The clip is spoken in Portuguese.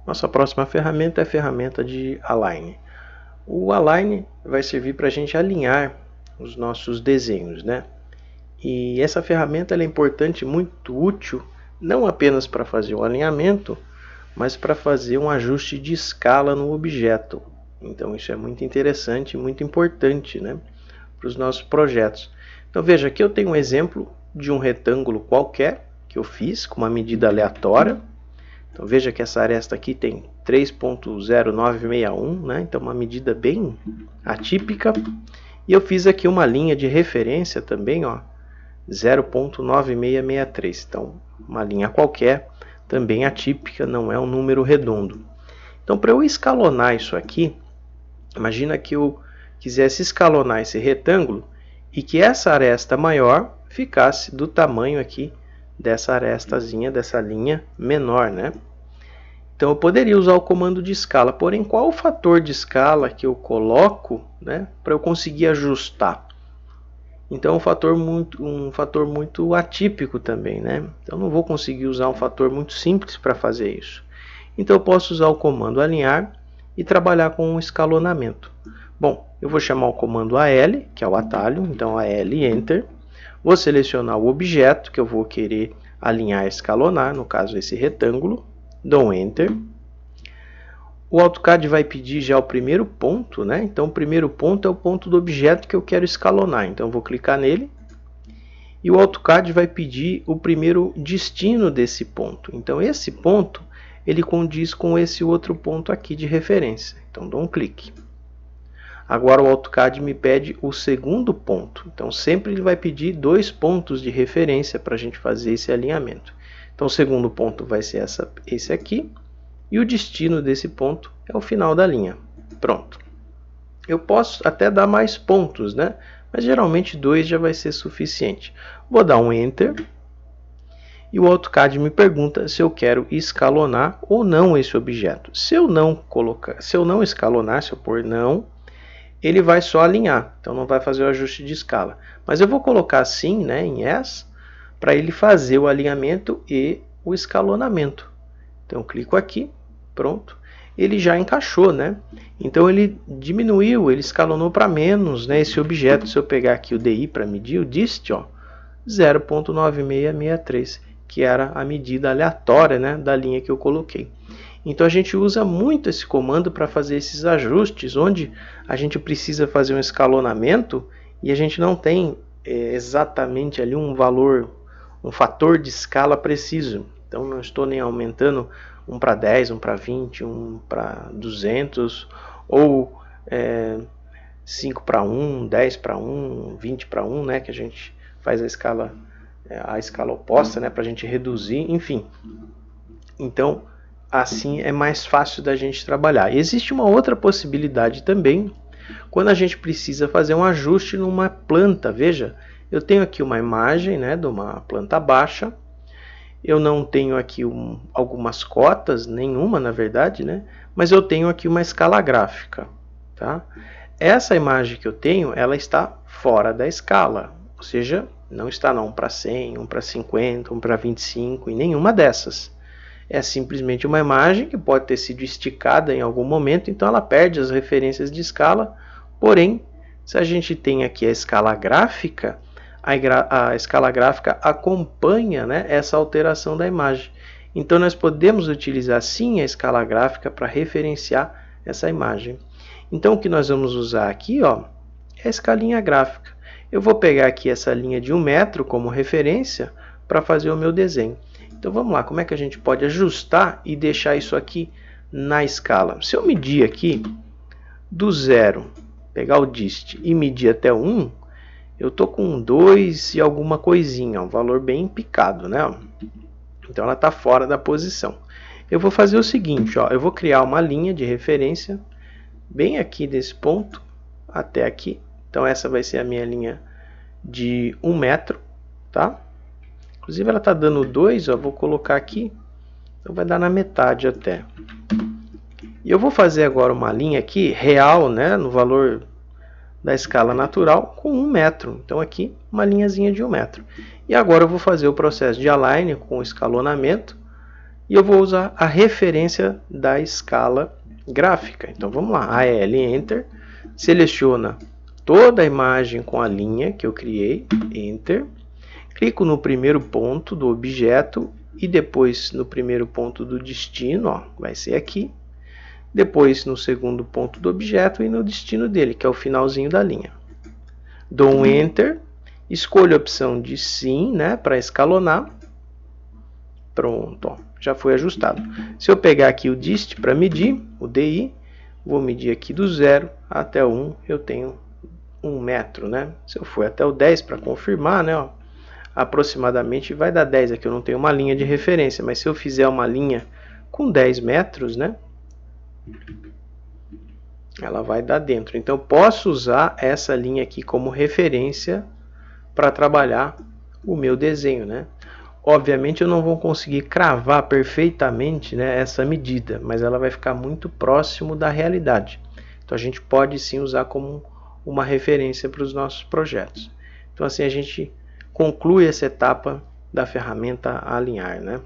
Nossa próxima ferramenta é a ferramenta de Align. O Align vai servir para a gente alinhar os nossos desenhos, né? E essa ferramenta é importante, muito útil, não apenas para fazer o alinhamento, mas para fazer um ajuste de escala no objeto. Então isso é muito interessante e muito importante, né, para os nossos projetos. Então veja, aqui eu tenho um exemplo de um retângulo qualquer que eu fiz com uma medida aleatória. Então veja que essa aresta aqui tem 3.0961, né? Então uma medida bem atípica. E eu fiz aqui uma linha de referência também, ó, 0.9663. Então uma linha qualquer, também atípica, não é um número redondo. Então para eu escalonar isso aqui, imagina que eu quisesse escalonar esse retângulo e que essa aresta maior ficasse do tamanho aqui dessa arestazinha, dessa linha menor, né? Então eu poderia usar o comando de escala, porém qual o fator de escala que eu coloco, né, para eu conseguir ajustar? Então um fator muito atípico também, né? Então não vou conseguir usar um fator muito simples para fazer isso. Então eu posso usar o comando alinhar e trabalhar com um escalonamento. Bom, eu vou chamar o comando AL, que é o atalho, então AL Enter. Vou selecionar o objeto que eu vou querer alinhar e escalonar, no caso esse retângulo. Dou Enter. O AutoCAD vai pedir já o primeiro ponto, né? Então o primeiro ponto é o ponto do objeto que eu quero escalonar. Então eu vou clicar nele. E o AutoCAD vai pedir o primeiro destino desse ponto. Então esse ponto, ele condiz com esse outro ponto aqui de referência. Então dou um clique. Agora o AutoCAD me pede o segundo ponto. Então sempre ele vai pedir 2 pontos de referência para a gente fazer esse alinhamento. Então o segundo ponto vai ser esse aqui. E o destino desse ponto é o final da linha. Pronto. Eu posso até dar mais pontos, né? Mas geralmente 2 já vai ser suficiente. Vou dar um Enter. E o AutoCAD me pergunta se eu quero escalonar ou não esse objeto. Se eu não escalonar, se eu pôr não, ele vai só alinhar. Então não vai fazer o ajuste de escala. Mas eu vou colocar sim, né, em Yes, para ele fazer o alinhamento e o escalonamento. Então eu clico aqui, pronto. Ele já encaixou, né? Então ele diminuiu, ele escalonou para menos, né, esse objeto. Se eu pegar aqui o DI para medir, o dist, ó, 0.9663, que era a medida aleatória, né, da linha que eu coloquei. Então a gente usa muito esse comando para fazer esses ajustes, onde a gente precisa fazer um escalonamento e a gente não tem exatamente ali um valor, um fator de escala preciso. Então não estou nem aumentando 1 para 10, 1 para 20, 1 para 200, ou 5 para 1, 10 para 1, 20 para 1, né, que a gente faz a escala oposta, né, para a gente reduzir, enfim. Então assim é mais fácil da gente trabalhar. Existe uma outra possibilidade também, quando a gente precisa fazer um ajuste numa planta. Veja, eu tenho aqui uma imagem, né, de uma planta baixa. Eu não tenho aqui algumas cotas, nenhuma na verdade, né, mas eu tenho aqui uma escala gráfica. Tá? Essa imagem que eu tenho, ela está fora da escala, ou seja, não está não 1 para 100, 1 para 50, 1 para 25, em nenhuma dessas. É simplesmente uma imagem que pode ter sido esticada em algum momento, então ela perde as referências de escala. Porém, se a gente tem aqui a escala gráfica, a escala gráfica acompanha, né, essa alteração da imagem. Então nós podemos utilizar sim a escala gráfica para referenciar essa imagem. Então o que nós vamos usar aqui, ó, é a escalinha gráfica. Eu vou pegar aqui essa linha de 1 metro como referência para fazer o meu desenho. Então vamos lá, como é que a gente pode ajustar e deixar isso aqui na escala? Se eu medir aqui do 0, pegar o dist e medir até o 1, eu estou com 2 e alguma coisinha, um valor bem picado, né? Então ela está fora da posição. Eu vou fazer o seguinte, ó, eu vou criar uma linha de referência bem aqui desse ponto até aqui. Então essa vai ser a minha linha de 1 metro, tá? Inclusive ela está dando 2, ó, vou colocar aqui, então vai dar na metade até. E eu vou fazer agora uma linha aqui real, né, no valor da escala natural, com 1 metro. Então aqui uma linhazinha de 1 metro. E agora eu vou fazer o processo de align com escalonamento. e eu vou usar a referência da escala gráfica. Então vamos lá, AL, Enter, seleciona toda a imagem com a linha que eu criei, Enter, clico no primeiro ponto do objeto e depois no primeiro ponto do destino, ó, vai ser aqui, depois no segundo ponto do objeto e no destino dele, que é o finalzinho da linha. Dou um Enter, escolho a opção de sim, né, para escalonar. Pronto, ó, já foi ajustado. Se eu pegar aqui o dist para medir, o DI, vou medir aqui do 0 até o 1, eu tenho 1 metro, né? Se eu for até o 10 para confirmar, né, ó, aproximadamente vai dar 10, aqui eu não tenho uma linha de referência, mas se eu fizer uma linha com 10 metros, né, ela vai dar dentro. Então eu posso usar essa linha aqui como referência para trabalhar o meu desenho, né? Obviamente eu não vou conseguir cravar perfeitamente, né, essa medida, mas ela vai ficar muito próximo da realidade. Então a gente pode sim usar como uma referência para os nossos projetos. Então assim a gente conclui essa etapa da ferramenta alinhar, né?